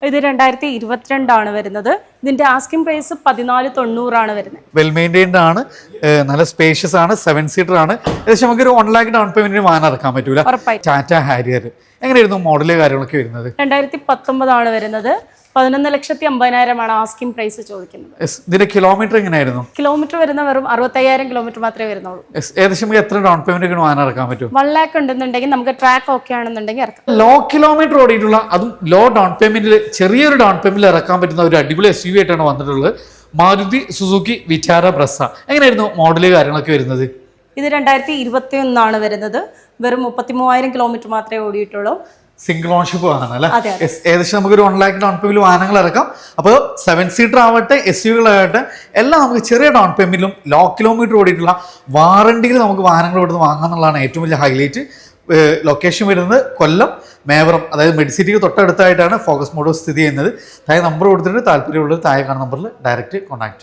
ഇത് 2022 ആണ് വരുന്നത്. ഇതിന്റെ ആസ്കിംഗ് പ്രൈസ് 1490 വരുന്നത്. വെൽ മെയിൻറ്റൈൻഡ് ആണ്, നല്ല സ്പേഷ്യസ് ആണ്, 7 സീറ്റർ ആണ്. ഏകദേശം നമുക്ക് ഒരു 1 lakh ഡൗൺ പേയ്മെന്റിന് വാഹനം ഇറക്കാൻ പറ്റൂല. ടാറ്റ ഹാരിയർ എങ്ങനെയായിരുന്നു മോഡല് കാര്യങ്ങളൊക്കെ വരുന്നത്? 2019 ആണ് വരുന്നത്. 11,50,000 ആസ്കിംഗ് പ്രൈസ് ചോദിക്കുന്നത്. ഇതിന്റെ കിലോമീറ്റർ എങ്ങനെയായിരുന്നു? കിലോമീറ്റർ വരുന്ന വെറും 65,000 കിലോമീറ്റർ മാത്രമേ വരുന്നുള്ളൂ. ഏകദേശം എത്ര ഡൗൺ പേയ്മെന്റ് വാഹനം ഇറക്കാൻ പറ്റും? 1 lakh ഉണ്ടെന്നുണ്ടെങ്കിൽ നമുക്ക് ട്രാക്ക് ഓക്കെ ആണെന്നുണ്ടെങ്കിൽ ഇറക്കാം. ലോ കിലോമീറ്റർ ഓടിയിട്ടുള്ള അതും ലോ ഡൗൺ പേയ്മെന്റിൽ ചെറിയൊരു ഡൗൺ പേയ്മെന്റിൽ ഇറക്കാൻ പറ്റുന്ന ഒരു അടിപൊളി SUV ആയിട്ടാണ് വന്നിട്ടുള്ളത്. മാരുതി സുസുക്കി വിചാര ബ്രസ എങ്ങനെയായിരുന്നു മോഡല് കാര്യങ്ങളൊക്കെ വരുന്നത്? ഇത് 2021 ആണ് വരുന്നത്. വെറും 33,000 കിലോമീറ്റർ മാത്രമേ ഓടിയിട്ടുള്ളൂ. സിംഗിൾ ഓൺഷിപ്പ് വാഹനം അല്ലേ? ഏകദേശം നമുക്കൊരു 1 lakh ഡൗൺ പേയ്മെന്റ് വാഹനങ്ങൾ ഇറക്കാം. അപ്പോൾ 7 സീറ്റർ ആവട്ടെ, SUVകളാകട്ടെ, എല്ലാം നമുക്ക് ചെറിയ ഡൗൺ പേയ്മെന്റിലും ലോ കിലോമീറ്റർ ഓടിയിട്ടുള്ള വാറണ്ടിയിൽ നമുക്ക് വാഹനങ്ങൾ ഇവിടുന്ന് വാങ്ങാന്നുള്ളതാണ് ഏറ്റവും വലിയ ഹൈലൈറ്റ്. ലൊക്കേഷൻ വരുന്നത് കൊല്ലം മേവറം, അതായത് മെഡിസിറ്റിക്ക് തൊട്ടടുത്തായിട്ടാണ് ഫോക്കസ് മോട്ടോഴ്സ് സ്ഥിതി ചെയ്യുന്നത്. താഴെ നമ്പർ കൊടുത്തിട്ട് താല്പര്യമുള്ളത് താഴെ കാണുന്ന നമ്പറിൽ ഡയറക്റ്റ് കോൺടാക്ട്.